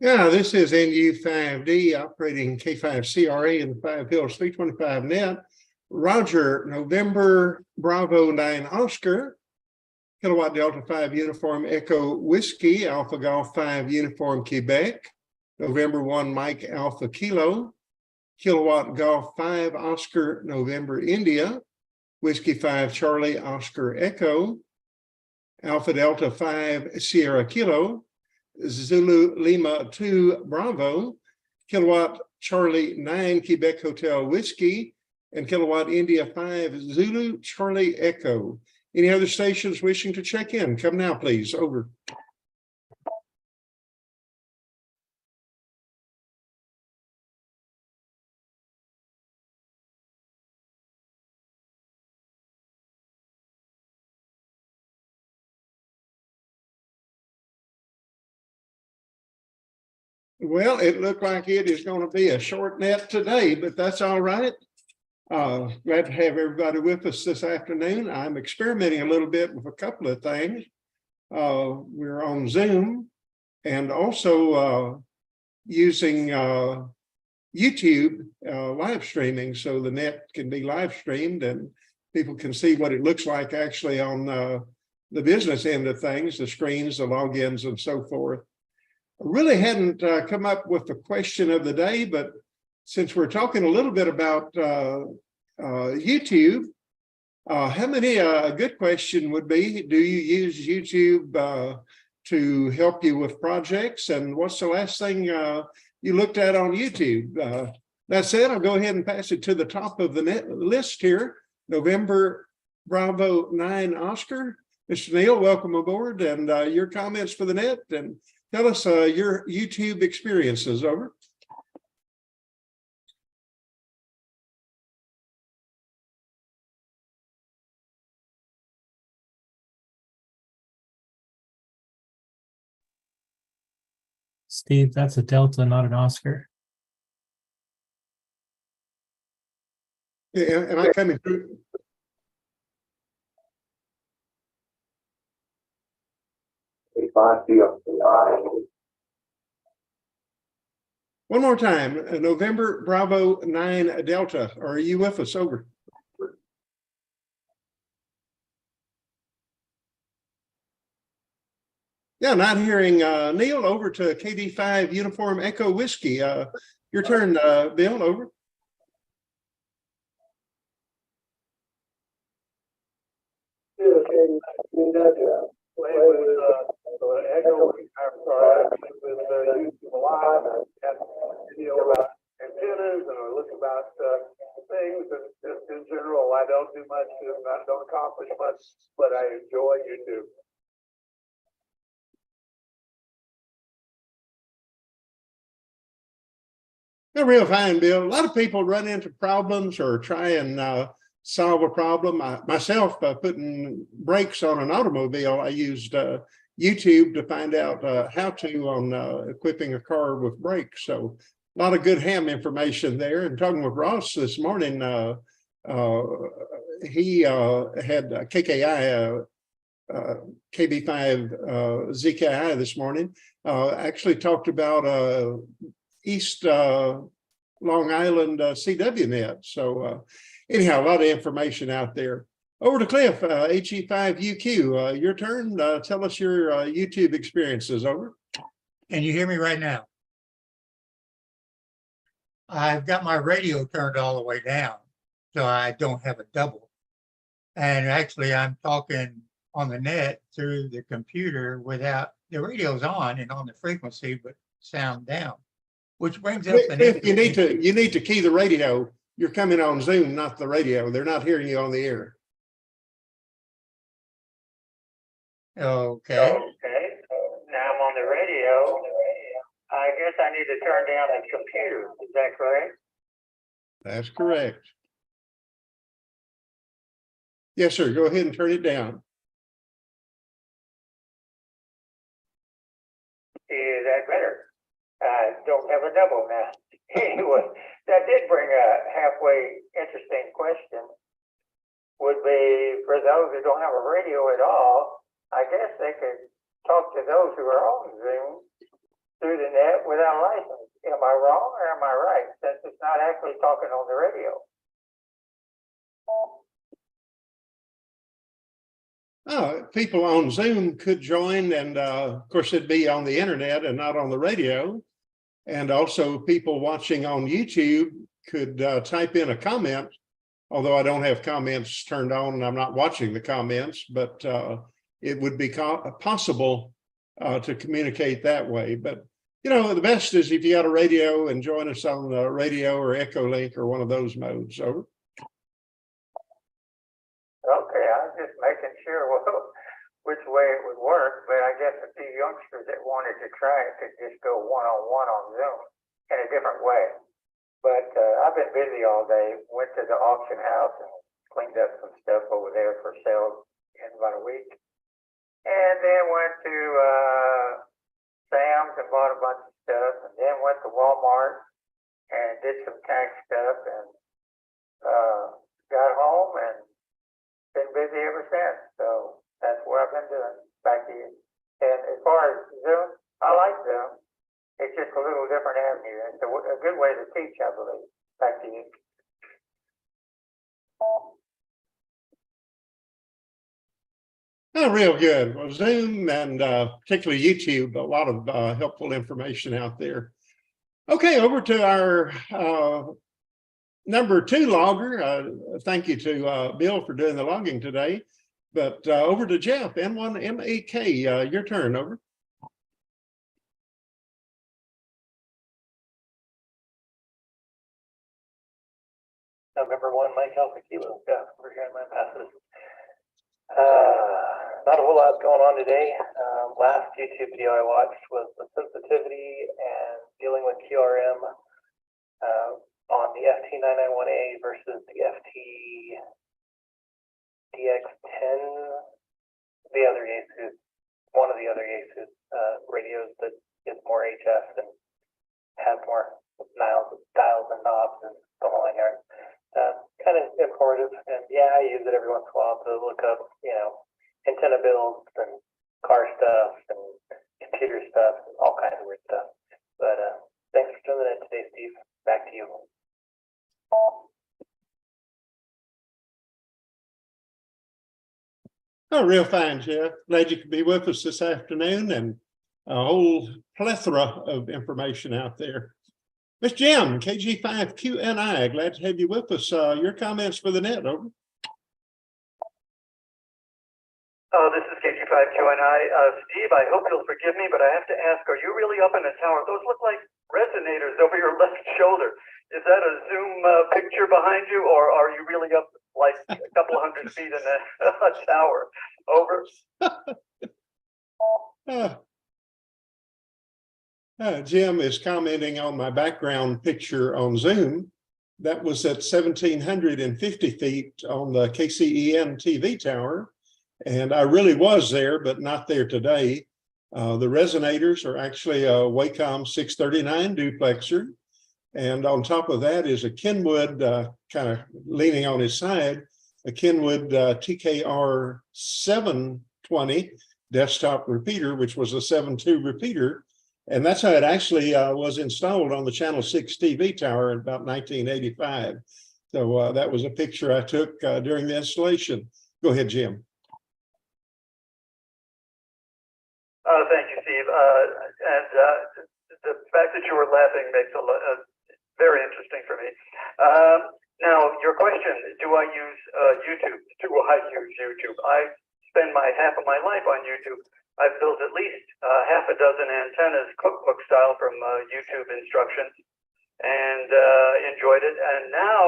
Yeah, this is NU5D operating K5CRA in the 5 Hills 325 net. Roger, November Bravo 9 Oscar, Kilowatt Delta 5 Uniform Echo Whiskey, Alpha Golf 5 Uniform Quebec, November 1 Mike Alpha Kilo, Kilowatt Golf 5 Oscar November India, Whiskey 5 Charlie Oscar Echo, Alpha Delta 5 Sierra Kilo, Zulu Lima 2 Bravo, Kilowatt Charlie 9 Quebec Hotel Whiskey, and Kilowatt India 5 Zulu Charlie Echo. Any other stations wishing to check in? Come now, please. Over. Well, it looked like it is going to be a short net today, but that's all right. Glad to have everybody with us this afternoon. I'm experimenting a little bit with a couple of things. We're on Zoom and also using YouTube live streaming, so the net can be live streamed and people can see what it looks like actually on the business end of things, the screens, the logins, and so forth. I really hadn't come up with the question of the day, but since we're talking a little bit about YouTube, how many, a good question would be, do you use YouTube to help you with projects? And what's the last thing you looked at on YouTube? That said, I'll go ahead and pass it to the top of the list here. November Bravo 9 Oscar. Mr. Neal, welcome aboard, and your comments for the net, and tell us your YouTube experiences. Over. Steve, that's a Delta, not an Oscar. Yeah, am I coming through? One more time, November Bravo 9 Delta. Are you with us? Over. Yeah, not hearing Neil. Over to KD5 Uniform Echo Whiskey. Your turn, Bill. Over. About antennas and I look about things, and just in general, I don't do much, I don't accomplish much, but I enjoy YouTube. They're real fine, Bill. A lot of people run into problems or try and solve a problem. Myself, putting brakes on an automobile, I used YouTube to find out how to on equipping a car with brakes. So a lot of good ham information there. And talking with Ross this morning, he had KKI, KB5 ZKI this morning, actually talked about East Long Island CWNet. So anyhow, a lot of information out there. Over to Cliff, HE5UQ, your turn. Tell us your YouTube experiences. Over. Can you hear me right now? I've got my radio turned all the way down, so I don't have a double. And actually, I'm talking on the net through the computer without the radio's on and on the frequency, but sound down, which brings up the Cliff, you need to key the radio. You're coming on Zoom, not the radio. They're not hearing you on the air. Okay. Now I'm on the radio. I guess I need to turn down the computer. Is that correct? That's correct. Yes, sir. Go ahead and turn it down. Is that better? I don't have a double now. Anyway, that did bring a halfway interesting question. Would be for those who don't have a radio at all, I guess they could talk to those who are on Zoom through the net without license. Am I wrong or am I right? Since it's not actually talking on the radio. People on Zoom could join, and of course it'd be on the internet and not on the radio. And also people watching on YouTube could type in a comment, although I don't have comments turned on and I'm not watching the comments, but it would be possible to communicate that way. But you know, the best is if you got a radio and join us on the radio or Echo Link or one of those modes. Over. Okay, I'm just making sure which way it would work, but I guess a few youngsters that wanted to try it could just go one-on-one on Zoom in a different way. But I've been busy all day, went to the auction house and cleaned up some stuff over there for sale in about a week. And then went to Sam's and bought a bunch of stuff, and then went to Walmart and did some tax stuff, and got home and been busy ever since. So that's what I've been doing. Back to you. And as far as Zoom, I like Zoom. It's just a little different avenue. It's a good way to teach, I believe. Back to you. Oh, real good. Well, Zoom and particularly YouTube, a lot of helpful information out there. Okay, over to our number 2 logger. Thank you to Bill for doing the logging today. But over to Jeff, N1MAK, your turn, over. November 1, Mike Alpha Kilo. Yeah, over here in my passes. Not a whole lot going on today. Last YouTube video I watched was the sensitivity and dealing with QRM on the FT991A versus the FT DX10, the other Yaesu, one of the other Yaesu radios that gets more HF and has more dials and knobs and the whole nine yards. Kind of informative, and yeah, I use it every once in a while to look up, you know, antenna builds and car stuff and computer stuff and all kinds of weird stuff. But thanks for doing that today, Steve. Back to you. Oh, real fine, Jeff. Glad you could be with us this afternoon, and a whole plethora of information out there. Miss Jim, KG5QNI, glad to have you with us. Your comments for the net, over. Oh, this is KG5QNI. Steve, I hope you'll forgive me, but I have to ask, are you really up in a tower? Those look like resonators over your left shoulder. Is that a Zoom picture behind you, or are you really up like a couple of 100 feet in a tower? Over. Jim is commenting on my background picture on Zoom. That was at 1,750 feet on the KCEN TV tower. And I really was there, but not there today. The resonators are actually a Wacom 639 duplexer. And on top of that is a Kenwood, kind of leaning on his side, a Kenwood TKR 720 desktop repeater, which was a 7.2 repeater. And that's how it actually was installed on the Channel 6 TV tower in about 1985. So that was a picture I took during the installation. Go ahead, Jim. Thank you, Steve. The fact that you were laughing makes very interesting for me. Now, your question, do I use YouTube? Do I use YouTube? I spend half of my life on YouTube. I've built at least half a dozen antennas cookbook style from YouTube instructions and enjoyed it. And now,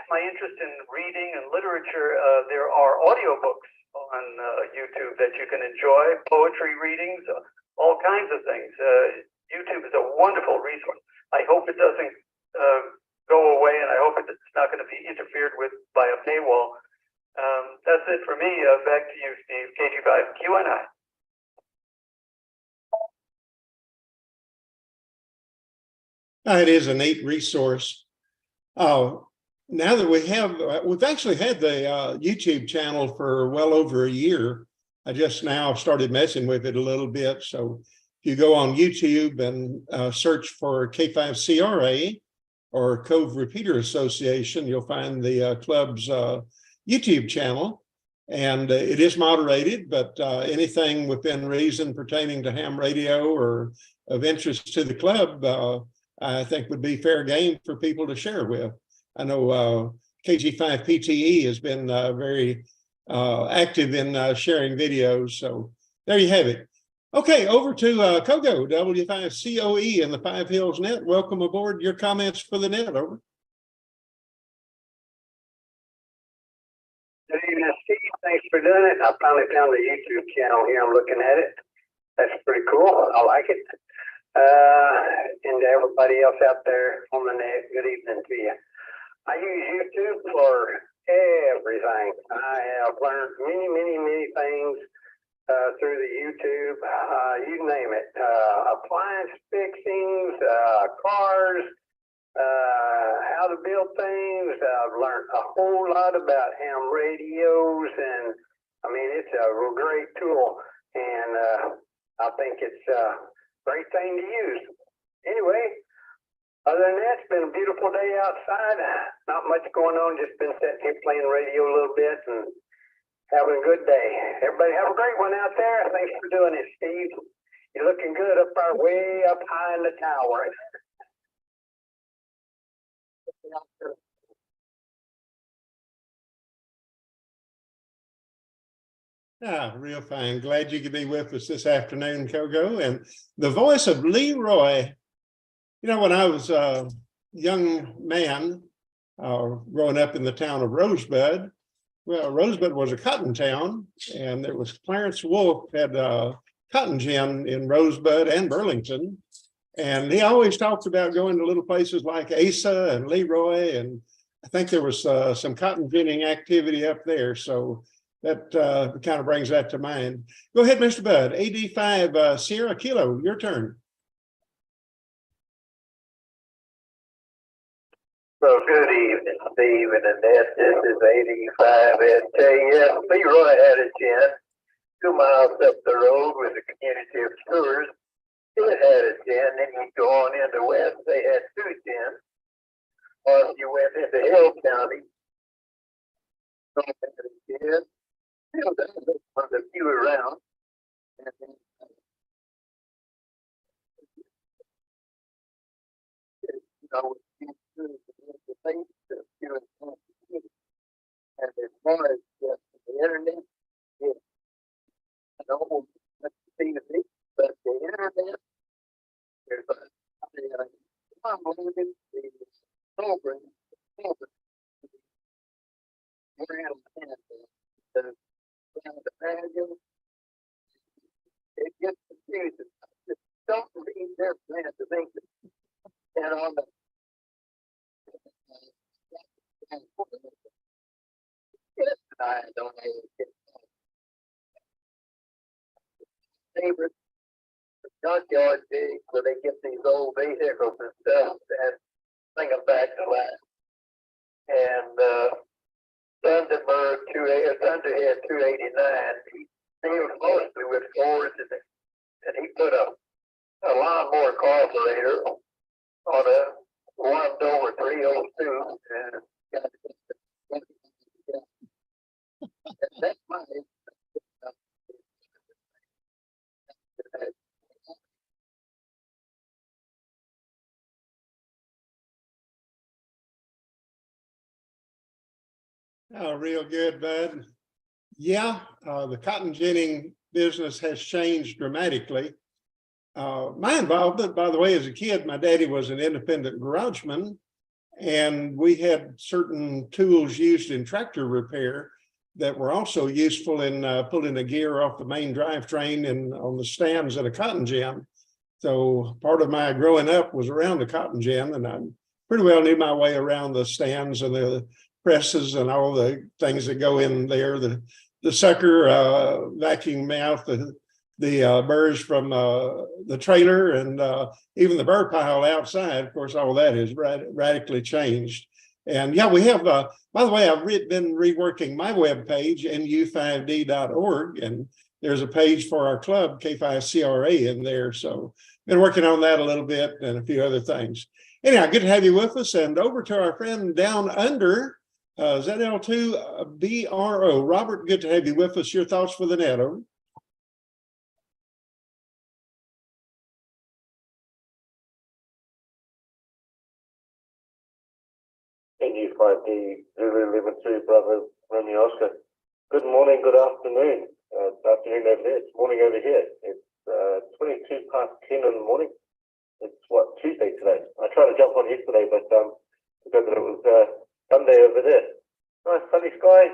my interest in reading and literature, there are audiobooks on YouTube that you can enjoy, poetry readings, all kinds of things. YouTube is a wonderful resource. I hope it doesn't go away, and I hope it's not going to be interfered with by a paywall. That's it for me. Back to you, Steve. KG5QNI. It is a neat resource. Now that we've actually had the YouTube channel for well over a year. I just now started messing with it a little bit. So if you go on YouTube and search for K5CRA or Cove Repeater Association, you'll find the club's YouTube channel. And it is moderated, but anything within reason pertaining to ham radio or of interest to the club, I think would be fair game for people to share with. I know KG5PTE has been very active in sharing videos. So there you have it. Okay, over to Kogo, W5COE and the Five Hills Net. Welcome aboard. Your comments for the net, over. Good evening, Steve. Thanks for doing it. I finally found the YouTube channel here. I'm looking at it. That's pretty cool. I like it. And to everybody else out there on the net, good evening to you. I use YouTube for everything. I have learned many things through the YouTube. You name it. Appliance fixings, cars, how to build things. I've learned a whole lot about ham radios, and I mean, it's a great tool, and I think it's a great thing to use. Anyway, other than that, it's been a beautiful day outside. Not much going on, just been sitting here playing radio a little bit and having a good day. Everybody have a great one out there. Thanks for doing it, Steve. You're looking good up there, way up high in the tower. Real fine. Glad you could be with us this afternoon, Kogo. And the voice of Leroy. You know, when I was a young man growing up in the town of Rosebud, well, Rosebud was a cotton town, and there was Clarence Wolfe had a cotton gin in Rosebud and Burlington. And he always talked about going to little places like Asa and Leroy. And I think there was some cotton ginning activity up there. So that kind of brings that to mind. Go ahead, Mr. Bud. AD5 Sierra Kilo, your turn. So good evening, Steve and Annette. This is 85 SKS. Leroy had a gin 2 miles up the road with a community of tours. It had a gin, then you go on into West, they had 2 gins. Or if you went into Hill County, still there's one of the few around. And then, you know, and as far as the internet, I don't see the but the internet, there's unlimited program. It gets confusing. Just don't read their plan to think that and on the I don't know. Favorite junkyard digs where they get these old vehicles and stuff and bring them back to life. And Thunderbird Thunderhead 289, he deals mostly with Fords, and he put a lawnmower carburetor on a 1-door 302, and that's my Oh, real good, Bud. Yeah, the cotton ginning business has changed dramatically. My involvement, by the way, as a kid, my daddy was an independent garageman, and we had certain tools used in tractor repair that were also useful in pulling the gear off the main drivetrain and on the stands at a cotton gin. So part of my growing up was around the cotton gin, and I pretty well knew my way around the stands and the presses and all the things that go in there, the sucker vacuum mouth, the burrs from the trailer, and even the burr pile outside. Of course, all that is radically changed. And yeah, we have, by the way, I've been reworking my webpage, NU5D.org, and there's a page for our club, K5CRA, in there. So been working on that a little bit and a few other things. Anyhow, good to have you with us. And over to our friend down under, ZL2BRO. Robert, good to have you with us. Your thoughts for the net, over. NU5D, Zulu 11-2, Bravo, Romeo Oscar. Good morning, good afternoon. Afternoon over there, it's morning over here. It's 22 past 10 in the morning. It's what, Tuesday today. I tried to jump on yesterday, but because it was Sunday over there. Nice sunny skies.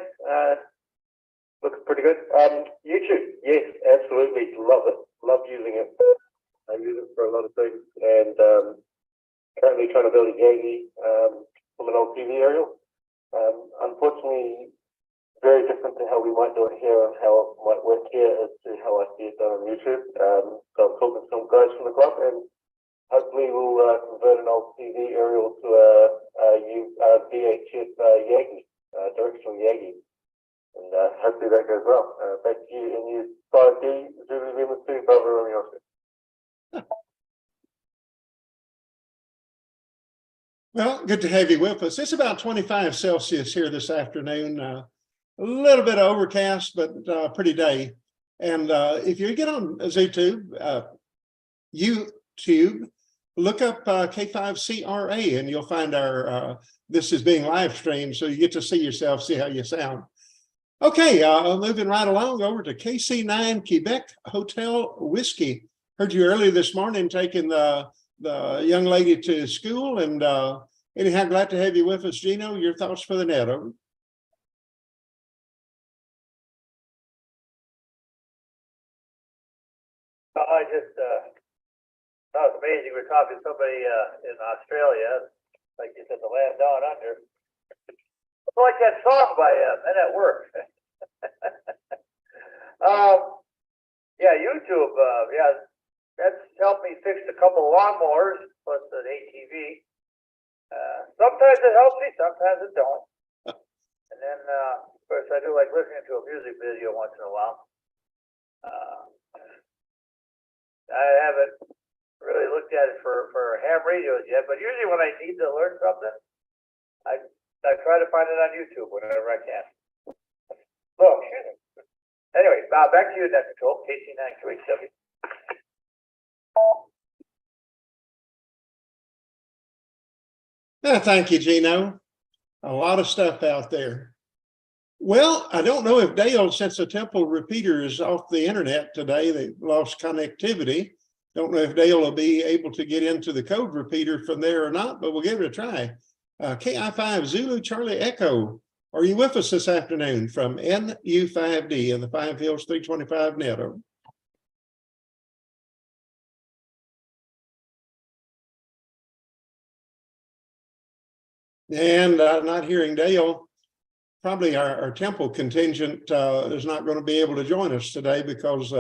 Looks pretty good. YouTube, yes, absolutely. Love it. Love using it. I use it for a lot of things. And currently trying to build a Yagi from an old TV aerial. Unfortunately, very different to how we might do it here and how it might work here as to how I see it done on YouTube. So I'm talking to some guys from the club, and hopefully we'll convert an old TV aerial to a VHF Yagi, directional Yagi. And hopefully that goes well. Back to you, NU5D, Zulu 11-2, Bravo Romeo Oscar. Well, good to have you with us. It's about 25 Celsius here this afternoon. A little bit overcast, but pretty day. And if you get on YouTube, look up K5CRA, and you'll find our this is being live streamed, so you get to see yourself, see how you sound. Okay, moving right along over to KC9 Quebec Hotel Whiskey. Heard you earlier this morning taking the young lady to school, and anyhow, glad to have you with us, Gino. Your thoughts for the net, over. I just thought it was amazing. We're talking to somebody in Australia, like you said, the land down under. It's like that song by Men at Work. Yeah, YouTube. Yeah, that's helped me fix a couple of lawnmowers plus an ATV. Sometimes it helps me, sometimes it don't. And then, of course, I do like listening to a music video once in a while. I haven't really looked at it for ham radios yet, but usually when I need to learn something, I try to find it on YouTube whenever I can. Oh, excuse me. Anyway, back to you, Net Control, KC92870. Thank you, Gino. A lot of stuff out there. Well, I don't know if Dale, since the Temple repeater is off the internet today, they lost connectivity. Don't know if Dale will be able to get into the code repeater from there or not, but we'll give it a try. KI5 Zulu Charlie Echo, are you with us this afternoon from NU5D in the 5 Hills 325 net? Over. And not hearing Dale. Probably our Temple contingent is not going to be able to join us today because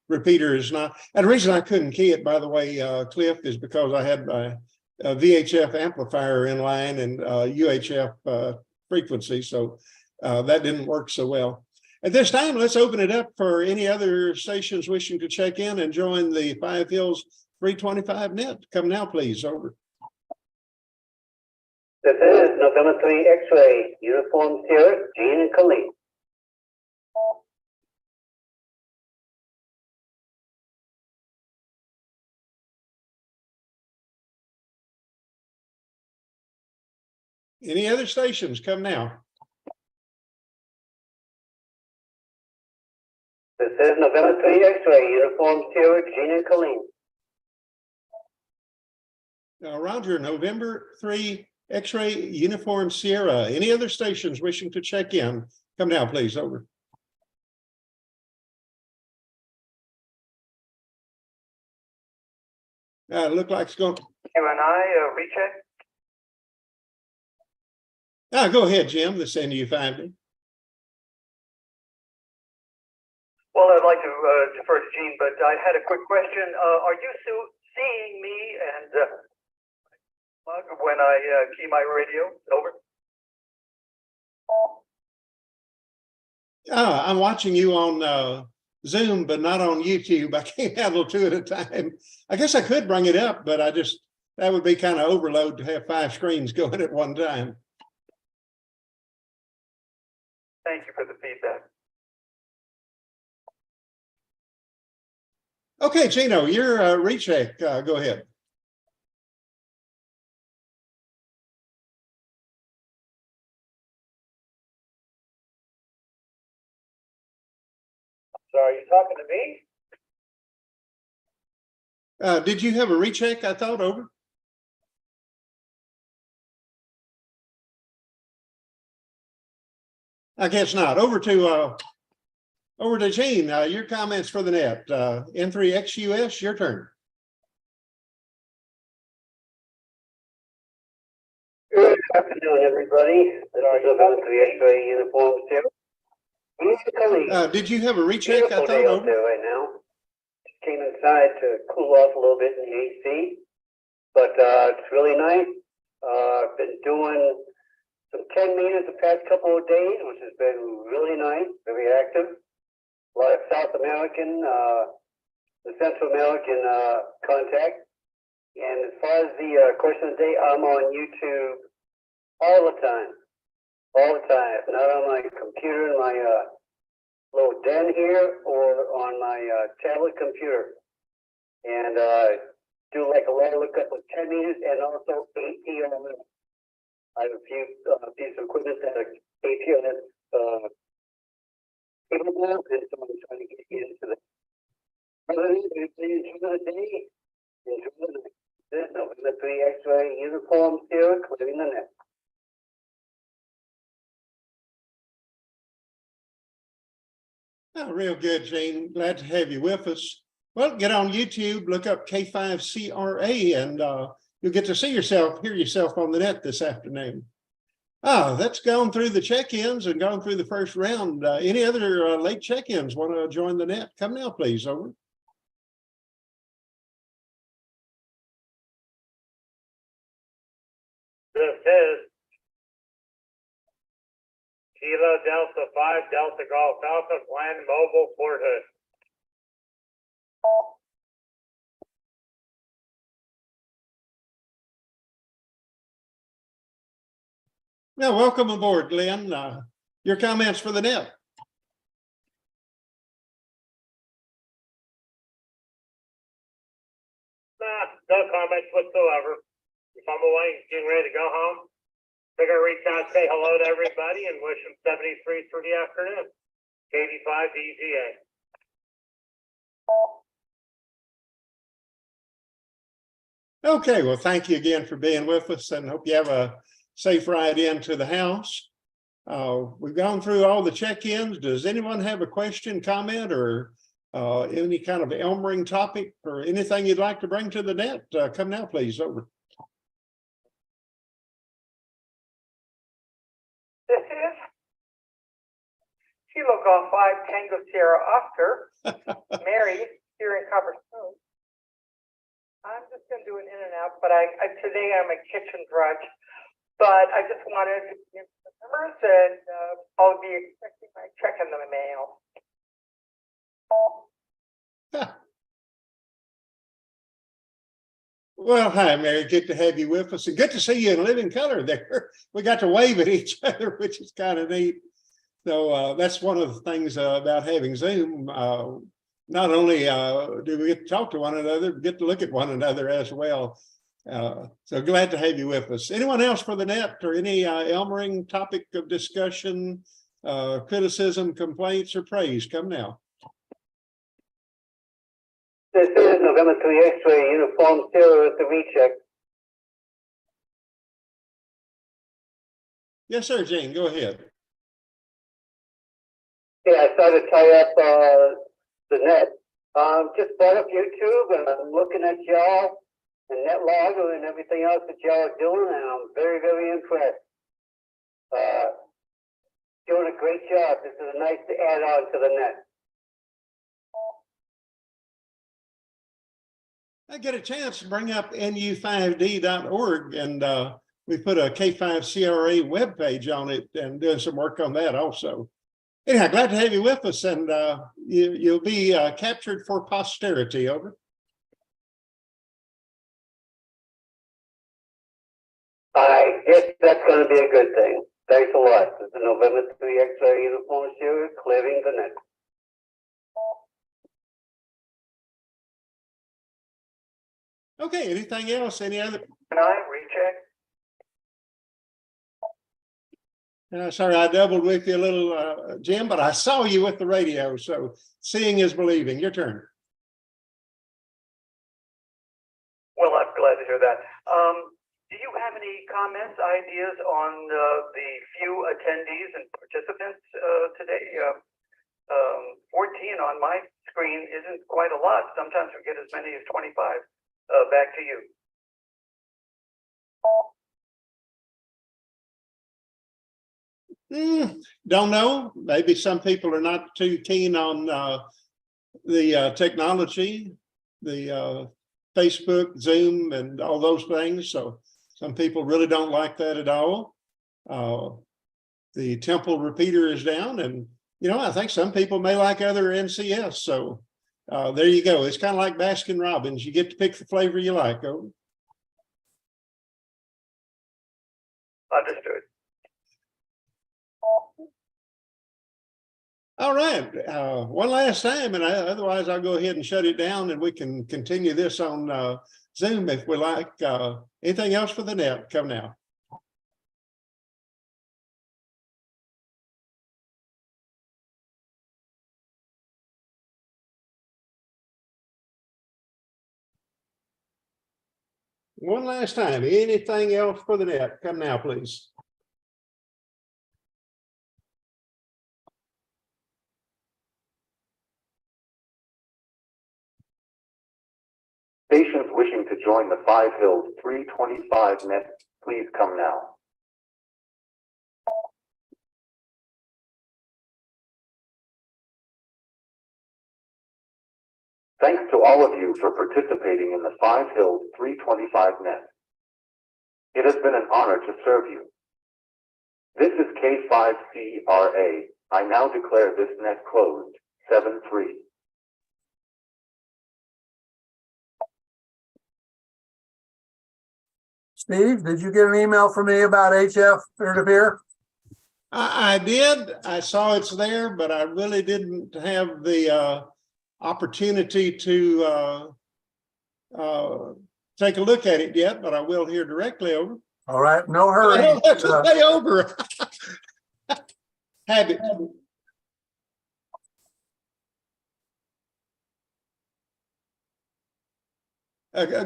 repeater is not. And the reason I couldn't key it, by the way, Cliff, is because I had my VHF amplifier in line and UHF frequency. So that didn't work so well. At this time, let's open it up for any other stations wishing to check in and join the 5 Hills 325 net. Come now, please. Over. This is November 3 X-ray, Uniform Sierra, Gene and Colleen. Any other stations? Come now. This is November 3 X-ray, Uniform Sierra, Gene and Colleen. Roger, November 3 X-ray Uniform Sierra. Any other stations wishing to check in? Come now, please. Over. Look like it's going. Can I recheck? Go ahead, Jim. This NU5D. Well, I'd like to defer to Gene, but I had a quick question. Are you seeing me and when I key my radio? Over. I'm watching you on Zoom, but not on YouTube. I can't handle two at a time. I guess I could bring it up, but that would be kind of overload to have 5 screens going at one time. Thank you for the feedback. Okay, Gino, your recheck. Go ahead. So are you talking to me? Did you have a recheck? I thought over. I guess not. Over to Gene. Your comments for the net. N3XUS, your turn. Good afternoon, everybody. This is the X-ray uniform too. Did you have a recheck? I Beautiful thought day out over. there right now. Just came inside to cool off a little bit in the AC, but it's really nice. I've been doing some 10 meters the past couple of days, which has been really nice, very active. A lot of South American, the Central American contact. And as far as the question of the day, I'm on YouTube all the time. All the time. Not on my computer in my little den here or on my tablet computer. And do like a ladder lookup with 10 meters and also APRS. I have a few pieces of equipment that are APRS capable, and so I'm trying to get into that. Other than that, enjoy the day. Enjoy the night. This is November 3 X-ray uniform here, clearing the net. Oh, real good, Gene. Glad to have you with us. Well, get on YouTube, look up K5CRA, and you'll get to see yourself, hear yourself on the net this afternoon. That's gone through the check-ins and gone through the first round. Any other late check-ins want to join the net? Come now, please. Over. This is Kilo Delta 5 Delta Golf Alpha Glen Mobile Fort Hood. Now, welcome aboard, Glenn. Your comments for the net. No comments whatsoever. If I'm away, getting ready to go home, they're going to reach out, say hello to everybody, and wish them 73 for the afternoon. 85 EGA. Okay, well, thank you again for being with us, and hope you have a safe ride into the house. We've gone through all the check-ins. Does anyone have a question, comment, or any kind of Elmering topic or anything you'd like to bring to the net? Come now, please. Over. This is Kilo Golf 5 Tango Sierra Oscar, Mary here in Copper Spoon. I'm just going to do an in and out, but today I'm a kitchen drudge. But I just wanted to give the numbers, and I'll be expecting my check in the mail. Well, hi, Mary. Good to have you with us, and good to see you in living color there. We got to wave at each other, which is kind of neat. So that's one of the things about having Zoom. Not only do we get to talk to one another, but get to look at one another as well. So glad to have you with us. Anyone else for the net or any Elmering topic of discussion, criticism, complaints, or praise? Come now. This is November 3 X-ray uniform still with the recheck. Yes, sir, Jane, go ahead. Yeah, I started to tie up the net. Just brought up YouTube, and I'm looking at y'all and NetLogger and everything else that y'all are doing, and I'm very, very impressed. Doing a great job. This is a nice add-on to the net. I get a chance to bring up NU5D.org, and we put a K5CRA webpage on it and doing some work on that also. Anyhow, glad to have you with us, and you'll be captured for posterity. Over. I guess that's gonna be a good thing. Thanks a lot. This is November 3 X-ray uniform Sierra, clearing the net. Okay, anything else? Any other? Can I recheck? Sorry, I doubled with you a little, Jim, but I saw you with the radio, so seeing is believing. Your turn. Well, I'm glad to hear that. Do you have any comments, ideas on the few attendees and participants today? 14 on my screen isn't quite a lot. Sometimes we get as many as 25. Back to you. Don't know. Maybe some people are not too keen on the technology, the Facebook, Zoom, and all those things. So some people really don't like that at all. The temple repeater is down, and I think some people may like other NCS. So there you go. It's kind of like Baskin Robbins. You get to pick the flavor you like. Oh. Understood. All right, one last time, and otherwise I'll go ahead and shut it down, and we can continue this on Zoom if we like. Anything else for the net? Come now. One last time. Anything else for the net? Come now, please. Patients wishing to join the Five Hills 325 net, please come now. Thanks to all of you for participating in the Five Hills 325 net. It has been an honor to serve you. This is K5CRA. I now declare this net closed, 7-3. Steve, did you get an email from me about HF peer-to-peer? I did. I saw it's there, but I really didn't have the opportunity to take a look at it yet, but I will here directly. Over. All right, no I hurry. don't have to stay over. Habit.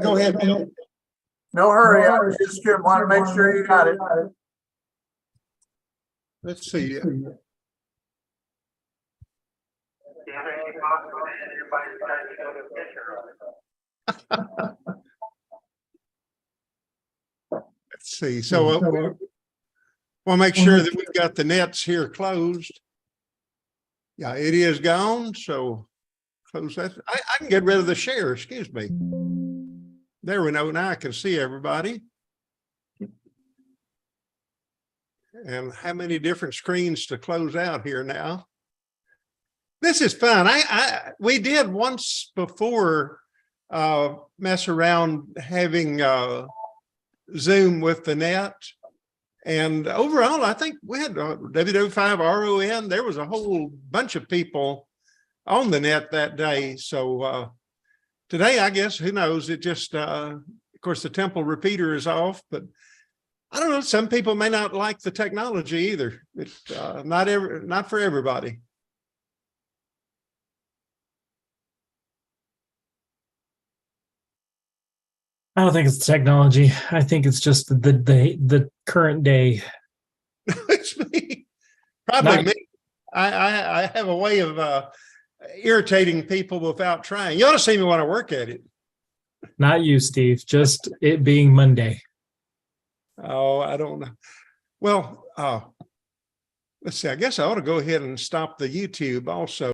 Go ahead, Bill. No hurry. I just want to make sure you got it. Let's see. Let's see. So we'll make sure that we've got the nets here closed. Yeah, it is gone. So close that. I can get rid of the share. Excuse me. There we go. Now I can see everybody. And how many different screens to close out here now? This is fun. We did once before mess around having Zoom with the net. And overall, I think we had WW5 RON. There was a whole bunch of people on the net that day. So today, I guess, who knows? It just, of course, the temple repeater is off, but I don't know. Some people may not like the technology either. It's not for everybody. I don't think it's technology. I think it's just the current day. It's me. Probably me. I have a way of irritating people without trying. You ought to see me when I work at it. Not you, Steve. Just it being Monday. Oh, I don't know. Well, let's see. I guess I ought to go ahead and stop the YouTube also.